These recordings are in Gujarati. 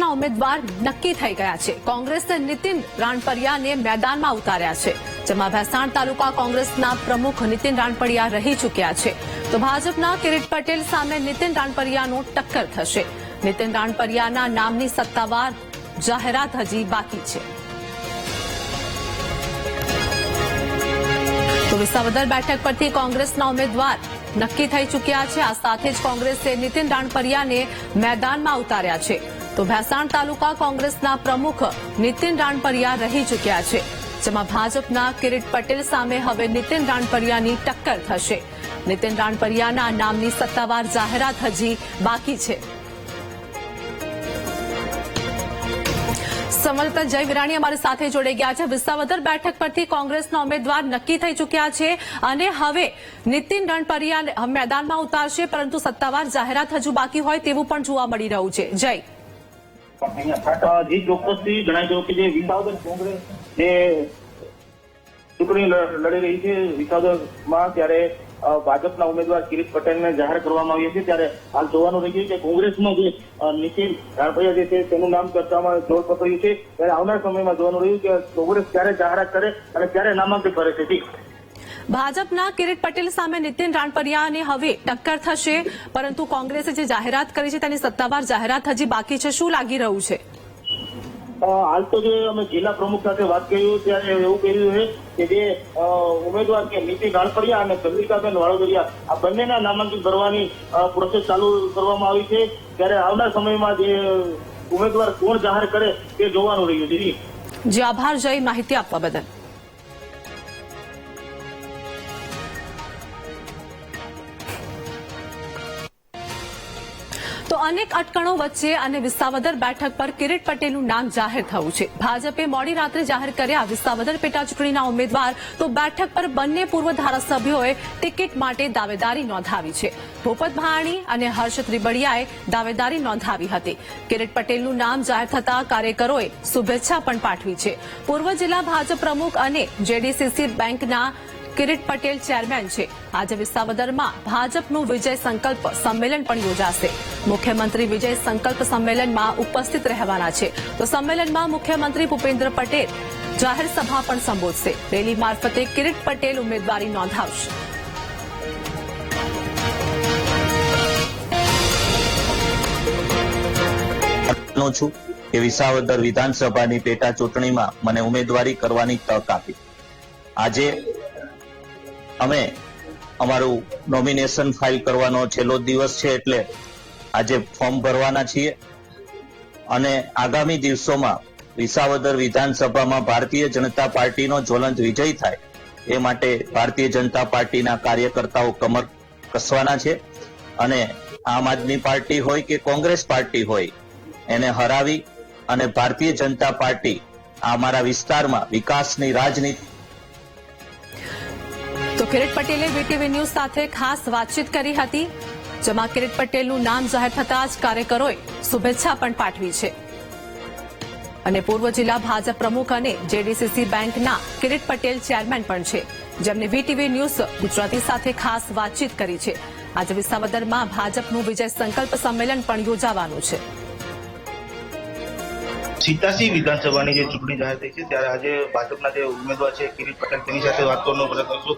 કોંગ્રેસના ઉમેદવાર નક્કી થઈ ગયા છે। કોંગ્રેસે નીતિન રાણપરિયાને મેદાનમાં ઉતાર્યા છે, જેમાં ભેસાણ તાલુકા કોંગ્રેસના પ્રમુખ નીતિન રાણપરિયા રહી ચૂક્યા છે, તો ભાજપના કિરીટ પટેલ સામે નીતિન રાણપરિયાનો ટક્કર થશે। નીતિન રાણપરિયાના નામની સત્તાવાર જાહેરાત હજી બાકી છે। તો વિસાવદર બેઠક પરથી કોંગ્રેસના ઉમેદવાર નક્કી થઈ ચૂક્યા છે। આ સાથે જ કોંગ્રેસે નીતિન રાણપરિયાને મેદાનમાં ઉતાર્યા છે, તો ભેસાણ તાલુકા કોંગ્રેસના પ્રમુખ નીતિન રાણપરિયા રહી ચૂક્યા છે, જેમાં ભાજપના કિરીટ પટેલ સામે હવે નીતિન રાણપરિયાની ટક્કર થશે। નીતિન રાણપરિયાના નામની સત્તાવાર જાહેરાત હજી બાકી છે। સંવાદદાતા જય વિરાણી અમારી સાથે જોડાઈ ગયા છે। વિસાવદર બેઠક પરથી કોંગ્રેસના ઉમેદવાર નક્કી થઈ ચૂક્યા છે અને હવે નીતિન રાણપરિયા મેદાનમાં ઉતારશે, પરંતુ સત્તાવાર જાહેરાત હજુ બાકી હોય તેવું પણ જોવા મળી રહ્યું છે। જય જી ચોક્કસથી જણાવી દઉં કે જે વિસાવદર કોંગ્રેસ જે ચૂંટણી લડી રહી છે વિસાવદરમાં, ત્યારે ભાજપના ઉમેદવાર કિરીટ પટેલને જાહેર કરવામાં આવ્યા છે, ત્યારે હાલ જોવાનું રહી ગયું કે કોંગ્રેસમાં જે નીતિન રાણપરિયા જે છે તેનું નામ ચર્ચામાં જોર પકડ્યું છે, ત્યારે આવનાર સમયમાં જોવાનું રહ્યું કે કોંગ્રેસ ક્યારે જાહેરાત કરે અને ક્યારે નામાંકિત કરે છે। ભાજપના કિરીટ પટેલ સામે નીતિન રાણપરિયાને હવે ટક્કર થશે, પરંતુ કોંગ્રેસે જે જાહેરાત કરી છે તેની સત્તાવાર જાહેરાત હજી બાકી છે। શું લાગી રહ્યું છે? હાલ તો જે અમે જિલ્લા પ્રમુખ સાથે વાત કરી ત્યારે એવું કહ્યું છે કે જે ઉમેદવાર કે નીતિન રાણપરિયા અને ચંદ્રિકાબેન વાળોદરિયા આ બંનેના નામાંકિત કરવાની પ્રોસેસ ચાલુ કરવામાં આવી છે, ત્યારે આવનાર સમયમાં જે ઉમેદવાર કોણ જાહેર કરે તે જોવાનું રહ્યું છે। જી આભાર જય, માહિતી આપવા બદલ। તો અનેક અટકણો વચ્ચે અને વિસાવદર બેઠક પર કિરીટ પટેલનું નામ જાહેર થયું છે। ભાજપે મોડી રાત્રે જાહેર કર્યા વિસાવદર પેટા ચૂંટણીના ઉમેદવાર, તો બેઠક પર બંને પૂર્વ ધારાસભ્યોએ ટિકિટ માટે દાવેદારી નોંધાવી છે। ભૂપત ભાણી અને હર્ષ ત્રિબડિયાએ દાવેદારી નોંધાવી હતી। કિરીટ પટેલનું નામ જાહેર થતા કાર્યકરોએ શુભેચ્છા પણ પાઠવી છે। પૂર્વ જિલ્લા ભાજપ પ્રમુખ અને જેડીસીસી બેંકના કિરીટ પટેલ ચેરમેન છે। આજે વિસાવદરમાં ભાજપનું વિજય સંકલ્પ સંમેલન પણ યોજાશે। મુખ્યમંત્રી વિજય સંકલ્પ સંમેલનમાં ઉપસ્થિત રહેવાના છે, તો સંમેલનમાં મુખ્યમંત્રી ભૂપેન્દ્ર પટેલ જાહેર સભા પણ સંબોધશે। રેલી મારફતે કિરીટ પટેલ ઉમેદવારી નોંધાવશે। છું કે વિસાવદર વિધાનસભાની પેટા ચૂંટણીમાં મને ઉમેદવારી કરવાની તક આપી। આજે અમે અમારું નોમિનેશન ફાઇલ કરવાનો છેલ્લો દિવસ છે, એટલે આજે ફોર્મ ભરવાના છીએ અને આગામી દિવસોમાં વિસાવદર વિધાનસભામાં ભારતીય જનતા પાર્ટીનો જ્વલંત વિજય થાય એ માટે ભારતીય જનતા પાર્ટીના કાર્યકર્તાઓ કમર કસવાના છે અને આમ આદમી પાર્ટી હોય કે કોંગ્રેસ પાર્ટી હોય એને હરાવી અને ભારતીય જનતા પાર્ટી અમારા વિસ્તારમાં વિકાસની રાજનીતિ। તો કિરીટ પટેલે વીટીવી ન્યૂઝ સાથે ખાસ વાતચીત કરી હતી, જેમાં કિરીટ પટેલનું નામ જાહેર થતા જ કાર્યકરોએ શુભેચ્છા પણ પાઠવી છે અને પૂર્વ જિલ્લા ભાજપ પ્રમુખ અને જેડીસીસી બેંકના કિરીટ પટેલ ચેરમેન પણ છે, જેમને વીટીવી ન્યૂઝ ગુજરાતી સાથે ખાસ વાતચીત કરી છે। આજે વિસાવદરમાં ભાજપનું વિજય સંકલ્પ સંમેલન પણ યોજાવાનું છે। 87 વિધાનસભાની જે ચૂંટણી જાહેર થઈ છે, ત્યારે આજે ભાજપના જે ઉમેદવાર છે કિરીટ પટેલ તેની સાથે વાત કરવાનો પ્રયત્ન કરશું।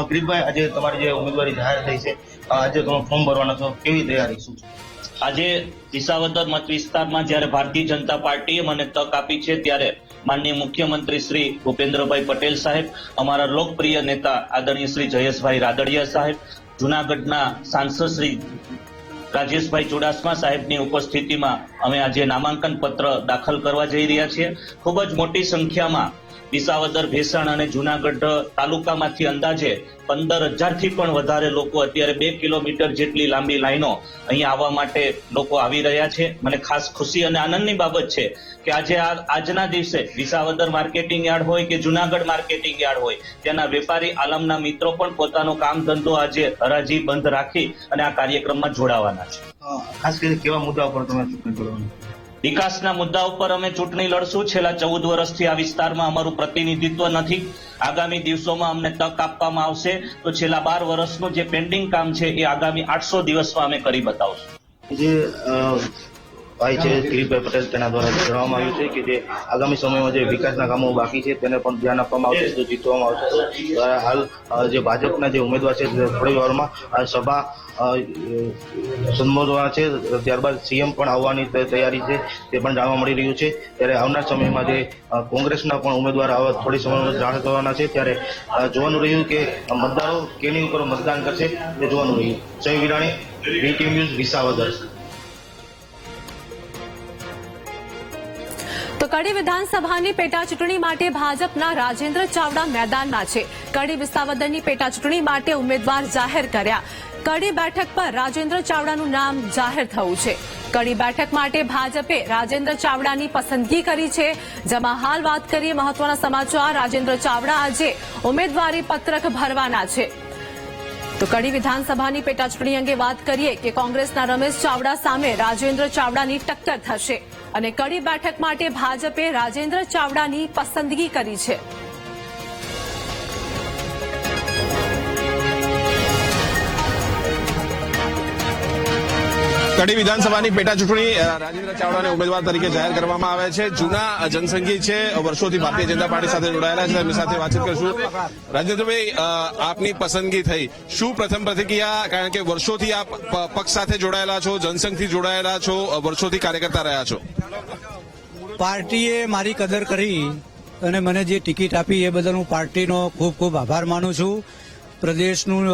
કિરીટભાઈ, આજે તમારી જે ઉમેદવારી જાહેર થઈ છે, આજે તમે ફોર્મ ભરવાના છો, કેવી તૈયારી શું છે? આજે વિસાવદર મત વિસ્તારમાં જ્યારે ભારતીય જનતા પાર્ટીએ મને તક આપી છે, ત્યારે માનનીય મુખ્યમંત્રી શ્રી ભૂપેન્દ્રભાઈ પટેલ સાહેબ, અમારા લોકપ્રિય નેતા આદરણીય શ્રી જયેશભાઈ રાદડિયા સાહેબ, જૂનાગઢના સાંસદ શ્રી રાજેશભાઈ ચુડાસમા સાહેબની ઉપસ્થિતિમાં અમે આજે નામાંકન પત્ર દાખલ કરવા જઈ રહ્યા છીએ। ખૂબ જ મોટી સંખ્યામાં વિસાવદર, ભેસાણ અને જૂનાગઢ તાલુકામાંથી અંદાજે 15,000થી પણ વધારે લોકો, અત્યારે 2 કિલોમીટર જેટલી લાંબી લાઈનો અહીંયા આવવા માટે લોકો આવી રહ્યા છે। મને ખાસ ખુશી અને આનંદની બાબત છે કે આજે આજના દિવસે વિસાવદર માર્કેટિંગ યાર્ડ હોય કે જૂનાગઢ માર્કેટિંગ યાર્ડ હોય, ત્યાંના વેપારી આલમના મિત્રો પણ પોતાનો કામ ધંધો આજે હરાજી બંધ રાખી અને આ કાર્યક્રમમાં જોડાવાના છે। ખાસ કરીને કેવા મુદ્દા પર તમે ચૂંટણી કરવાની? વિકાસના મુદ્દા ઉપર અમે ચૂંટણી લડશું। છેલ્લા 14 વર્ષથી આ વિસ્તારમાં અમારું પ્રતિનિધિત્વ નથી। આગામી દિવસોમાં અમને તક આપવામાં આવશે તો છેલ્લા 12 વર્ષનું જે પેન્ડિંગ કામ છે એ આગામી 800 દિવસમાં અમે કરી બતાવશું। જે ભાઈ છે કિરીટભાઈ પટેલ તેના દ્વારા જણાવવામાં આવ્યું છે કે જે આગામી સમયમાં જે વિકાસના કામો બાકી છે તેને પણ ધ્યાન આપવામાં આવશે તો જીતવામાં આવશે. હાલ જે ભાજપના જે ઉમેદવાર છે થોડી વારમાં આ સભા સંબોધવાના છે, ત્યારબાદ સીએમ પણ આવવાની તૈયારી છે તે પણ જાણવા મળી રહ્યું છે. ત્યારે આવનાર સમયમાં જે કોંગ્રેસના પણ ઉમેદવાર થોડી સમયમાં જાહેર કરવાના છે ત્યારે જોવાનું રહ્યું કે મતદારો કેની ઉપર મતદાન કરશે તે જોવાનું રહ્યું. જય વિરાણી, VTV ન્યૂઝ, વિસાવદર. તો કડી વિધાનસભાની પેટા ચૂંટણી માટે ભાજપના રાજેન્દ્ર ચાવડા મેદાનમાં છે. કડી વિસાવદરની પેટા ચૂંટણી માટે ઉમેદવાર જાહેર કર્યા. કડી બેઠક પર રાજેન્દ્ર ચાવડાનું નામ જાહેર થયું છે. કડી બેઠક માટે ભાજપે રાજેન્દ્ર ચાવડાની પસંદગી કરી છે. જેમાં હાલ વાત કરીએ મહત્વના સમાચાર. રાજેન્દ્ર ચાવડા આજે ઉમેદવારી પત્રક ભરવાના છે. તો કડી વિધાનસભાની પેટા ચૂંટણી અંગે વાત કરીએ કે કોંગ્રેસના રમેશ ચાવડા સામે રાજેન્દ્ર ચાવડાની ટક્કર થશે અને કડી બેઠક માટે ભાજપે રાજેન્દ્ર ચાવડાની પસંદગી કરી છે. કડી વિધાનસભાની પેટા ચૂંટણી રાજેન્દ્ર ચાવડાને ઉમેદવાર તરીકે જાહેર કરવામાં આવે છે. જૂના જનસંઘી છે, વર્ષોથી ભારતીય જનતા પાર્ટી સાથે જોડાયેલા છે. એમની સાથે વાતચીત કરશું. રાજેન્દ્રભાઈ, આપની પસંદગી થઈ, શું પ્રથમ પ્રતિક્રિયા? કારણ કે વર્ષોથી આપ પક્ષ સાથે જોડાયેલા છો, જનસંઘથી જોડાયેલા છો, વર્ષોથી કાર્યકર્તા રહ્યા છો. પાર્ટીએ મારી કદર કરી અને મને જે ટિકિટ આપી એ બદલ હું પાર્ટીનો ખૂબ ખૂબ આભાર માનું છું. પ્રદેશનું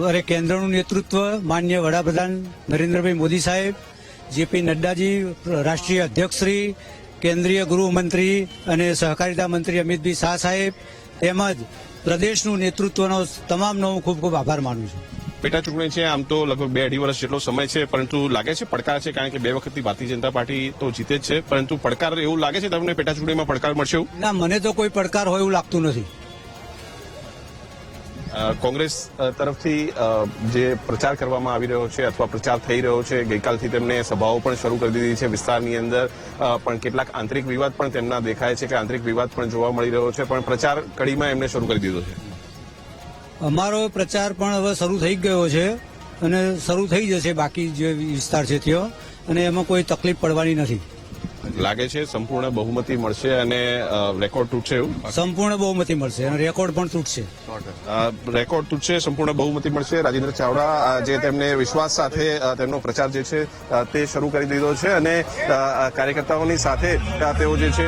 અને કેન્દ્રનું નેતૃત્વ માન્ય વડાપ્રધાન નરેન્દ્રભાઈ મોદી સાહેબ, જેપી નડ્ડાજી, રાષ્ટ્રીય અધ્યક્ષશ્રી, કેન્દ્રીય ગૃહમંત્રી અને સહકારિતા મંત્રી અમિતભાઈ શાહ સાહેબ તેમજ પ્રદેશનું નેતૃત્વનો તમામનો હું ખૂબ ખૂબ આભાર માનું છું. પેટા ચૂંટણી છે, આમ તો લગભગ 2-2.5 વર્ષ જેટલો સમય છે, પરંતુ લાગે છે પડકાર છે, કારણ કે 2 વખતથી ભારતીય જનતા પાર્ટી તો જીતે જ છે, પરંતુ પડકાર એવું લાગે છે તમને પેટા ચૂંટણીમાં પડકાર મળશે એવું? ના, મને તો કોઈ પડકાર હોય એવું લાગતું નથી. કોંગ્રેસ તરફથી જે પ્રચાર કરવામાં આવી રહ્યો છે અથવા પ્રચાર થઈ રહ્યો છે, ગઈકાલથી તેમને સભાઓ પણ શરૂ કરી દીધી છે વિસ્તારની અંદર, પણ કેટલાક આંતરિક વિવાદ પણ તેમના દેખાય છે કે આંતરિક વિવાદ પણ જોવા મળી રહ્યો છે, પણ પ્રચાર કડીમાં એમને શરૂ કરી દીધો છે. અમારો પ્રચાર પણ હવે શરૂ થઈ ગયો છે અને શરૂ થઈ જશે બાકી જે વિસ્તાર છે ત્યાં, અને એમાં કોઈ તકલીફ પડવાની નથી. લાગે છે સંપૂર્ણ બહુમતી મળશે અને રેકોર્ડ તૂટશે એવું? સંપૂર્ણ બહુમતી મળશે અને રેકોર્ડ પણ તૂટશે. રેકોર્ડ તૂટશે, સંપૂર્ણ બહુમતી મળશે. રાજેન્દ્ર ચાવડા જે તેમને વિશ્વાસ સાથે તેમનો પ્રચાર જે છે તે શરૂ કરી દીધો છે અને કાર્યકર્તાઓની સાથે તેઓ જે છે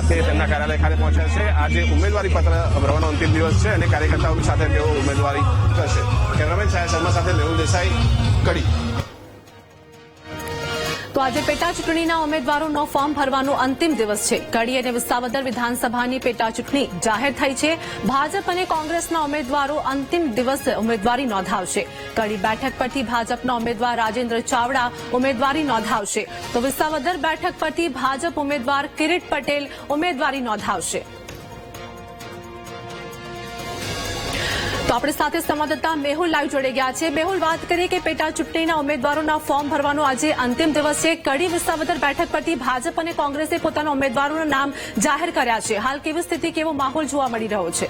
તે તેમના કાર્યાલય ખાતે પહોંચ્યા છે. આજે ઉમેદવારી પત્ર ભરવાનો અંતિમ દિવસ છે અને કાર્યકર્તાઓની સાથે તેઓ ઉમેદવારી કરશે. કેમેરામેન છાયા શર્મા સાથે મેહુલ દેસાઈ, કડી. તો આજે પેટા ચૂંટણીના ઉમેદવારોનો ફોર્મ ભરવાનો અંતિમ દિવસ છે. કડી અને વિસાવદર વિધાનસભાની પેટા ચૂંટણી જાહેર થઈ છે. ભાજપ અને કોંગ્રેસના ઉમેદવારો અંતિમ દિવસે ઉમેદવારી નોંધાવશે. કડી બેઠક પરથી ભાજપના ઉમેદવાર રાજેન્દ્ર ચાવડા ઉમેદવારી નોંધાવશે, તો વિસાવદર બેઠક પરથી ભાજપ ઉમેદવાર કિરીટ પટેલ ઉમેદવારી નોંધાવશે. તો આપણી સાથે સંવાદદાતા મેહુલ લાઈવ જોડાઈ ગયા છે. મેહુલ, વાત કરીએ કે પેટા ચૂંટણીના ઉમેદવારોના ફોર્મ ભરવાનો આજે અંતિમ દિવસ છે. કડી વિસાવદર બેઠક પરથી ભાજપ અને કોંગ્રેસે પોતાના ઉમેદવારોના નામ જાહેર કર્યા છે. હાલ કેવી સ્થિતિ, કેવો માહોલ જોવા મળી રહ્યો છે?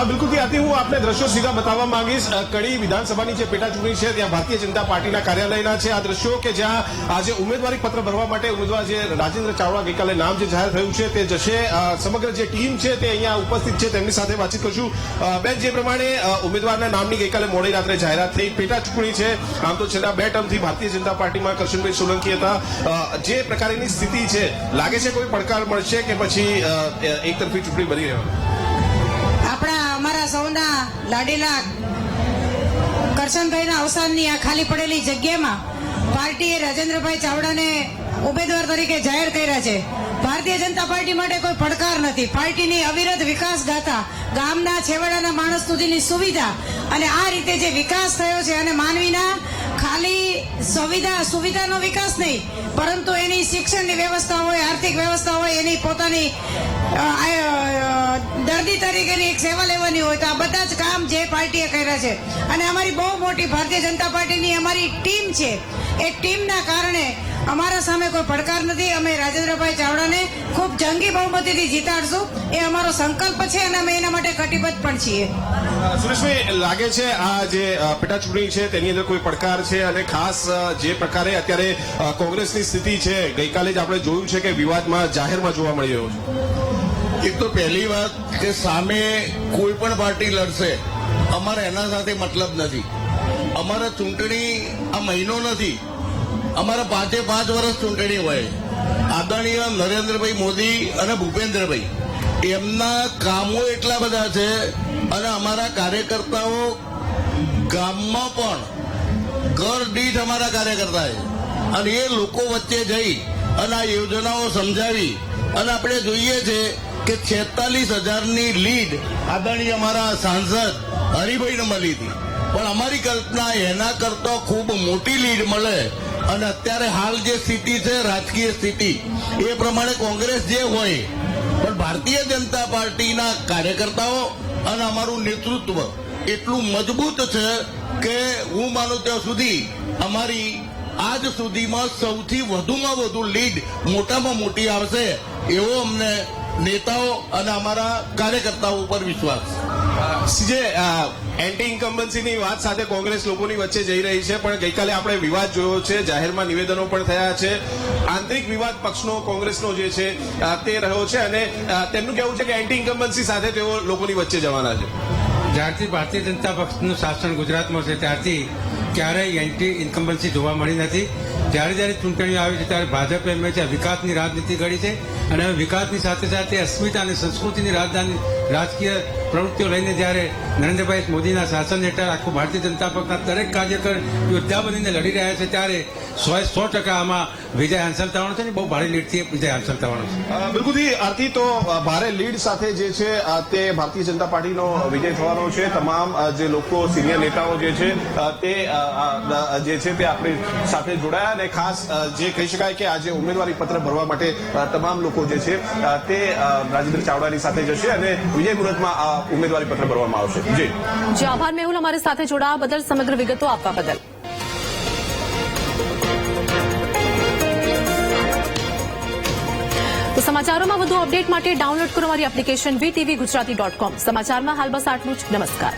બિલકુલ ત્યાંથી હું આપને દ્રશ્યો સીધા બતાવવા માંગીશ. કડી વિધાનસભાની જે પેટા ચૂંટણી છે ત્યાં ભારતીય જનતા પાર્ટીના કાર્યાલયના છે આ દ્રશ્યો, કે જ્યાં આજે ઉમેદવારી પત્ર ભરવા માટે ઉમેદવાર જે રાજેન્દ્ર ચાવડા ગઈકાલે નામ જે જાહેર થયું છે તે જશે. સમગ્ર જે ટીમ છે તે અહીંયા ઉપસ્થિત છે, તેમની સાથે વાતચીત કરશું. બેન, જે પ્રમાણે ઉમેદવારના નામની ગઈકાલે મોડી રાત્રે જાહેરાત થઈ, પેટા ચૂંટણી છે, આમ તો છેલ્લા 2 ટર્મથી ભારતીય જનતા પાર્ટીમાં કરશનભાઈ સોલંકી હતા, જે પ્રકારની સ્થિતિ છે, લાગે છે કોઈ પડકાર મળશે કે પછી એકતરફી ચૂંટણી બની રહેવાની? અમારા સૌના લાડીલા કરશનભાઈના અવસાનની આ ખાલી પડેલી જગ્યામાં પાર્ટીએ રાજેન્દ્રભાઈ ચાવડાને ઉમેદવાર તરીકે જાહેર કર્યા છે. ભારતીય જનતા પાર્ટી માટે કોઈ પડકાર નથી. પાર્ટીની અવિરત વિકાસ ગાથા, ગામના છેવાડાના માણસ સુધીની સુવિધા અને આ રીતે જે વિકાસ થયો છે, અને માનવીના ખાલી સુવિધાનો વિકાસ નહીં, પરંતુ એની શિક્ષણની વ્યવસ્થા હોય, આર્થિક વ્યવસ્થા હોય, એની પોતાની દર્દી તરીકેની એક સેવા લેવાની હોય તો આ બધા જ કામ જે પાર્ટીએ કર્યા છે અને અમારી બહુ મોટી ભારતીય જનતા પાર્ટીની અમારી ટીમ છે. એ ટીમના કારણે અમારા સામે કોઈ પડકાર નથી. અમે રાજેન્દ્રભાઈ ચાવડાને ખૂબ જંગી બહુમતીથી જીતાડશું એ અમારો સંકલ્પ છે અને અમે એના માટે કટિબદ્ધ પણ છીએ. સુરેશભાઈ, લાગે છે આ જે પેટા ચૂંટણી છે તેની અંદર કોઈ પડકાર છે અને ખાસ જે પ્રકારે અત્યારે કોંગ્રેસની સ્થિતિ છે, ગઈકાલે જ આપણે જોયું છે કે વિવાદમાં જાહેરમાં જોવા મળી રહ્યો છે. એક તો પહેલી વાત કે સામે કોઈ પણ પાર્ટી લડશે, અમારે એના સાથે મતલબ નથી. અમારા ચૂંટણી આ મહિનો નથી, અમારા 5 વર્ષ ચૂંટણી હોય. આદરણીય નરેન્દ્રભાઈ મોદી અને ભૂપેન્દ્રભાઈ એમના કામો એટલા બધા છે અને અમારા કાર્યકર્તાઓ ગામમાં પણ ઘર દીઠ અમારા કાર્યકર્તા છે અને એ લોકો વચ્ચે જઈ અને આ યોજનાઓ સમજાવી અને આપણે જોઈએ છે કે 46,000ની લીડ આદરણીય અમારા સાંસદ હરિભાઈને મળી હતી, પણ અમારી કલ્પના એના કરતા ખૂબ મોટી લીડ મળે અને અત્યારે હાલ જે સ્થિતિ છે રાજકીય સ્થિતિ એ પ્રમાણે કોંગ્રેસ જે હોય પણ ભારતીય જનતા પાર્ટીના કાર્યકર્તાઓ અને અમારું નેતૃત્વ એટલું મજબૂત છે કે હું માનું ત્યાં સુધી અમારી આજ સુધીમાં સૌથી વધુમાં વધુ લીડ મોટામાં મોટી આવશે એવો અમને નેતાઓ અને અમારા કાર્યકર્તાઓ ઉપર વિશ્વાસ. સીજે, એન્ટી ઇન્કમ્બન્સીની વાત સાથે કોંગ્રેસ લોકોની વચ્ચે જઈ રહી છે, પણ ગઈકાલે આપણે વિવાદ જોયો છે, જાહેરમાં નિવેદનો પણ થયા છે. આંતરિક વિવાદ પક્ષનો કોંગ્રેસનો જે છે તે રહ્યો છે અને તેમનું કહેવું છે કે એન્ટી ઇન્કમ્બન્સી સાથે તેઓ લોકોની વચ્ચે જવાના છે. જ્યારથી ભારતીય જનતા પક્ષનું શાસન ગુજરાતમાં છે ત્યારથી ક્યારેય એન્ટી ઇન્કમ્બન્સી જોવા મળી નથી. જ્યારે ચૂંટણીઓ આવી છે ત્યારે ભાજપે હંમેશા વિકાસની રાજનીતિ ઘડી છે અને હવે વિકાસની સાથે સાથે અસ્મિતા અને સંસ્કૃતિની રાજકીય પ્રવૃત્તિઓ લઈને જ્યારે નરેન્દ્રભાઈ મોદીના શાસન હેઠળ આખું ભારતીય જનતા પક્ષના દરેક કાર્યકર યોદ્ધા બનીને લડી રહ્યા છે ત્યારે 100% આમાં વિજય હાંસલ થવાનો છે ને બહુ ભારે લીડથી વિજય હાંસલ થવાનો છે. બિલકુલથી આરતી, તો ભારે લીડ સાથે જે છે તે ભારતીય જનતા પાર્ટીનો વિજય થવાનો છે. તમામ જે લોકો સિનિયર નેતાઓ જે છે તે આપણી સાથે જોડાયા અને ખાસ જે કહી શકાય કે આજે ઉમેદવારી પત્ર ભરવા માટે તમામ લોકો જે છે તે રાજેન્દ્ર ચાવડાની સાથે જશે અને વિજય મુહૂર્તમાં ઉમેદવારી પત્ર ભરવામાં આવશે. જી આભાર મેહુલ, અમારી સાથે જોડાવા બદલ, સમગ્ર વિગતો આપવા બદલ. તો સમાચારોમાં વધુ અપડેટ માટે ડાઉનલોડ કરો અમારી એપ્લિકેશન VTV Gujarati.com. સમાચારમાં હાલ બસ આટલું જ. નમસ્કાર.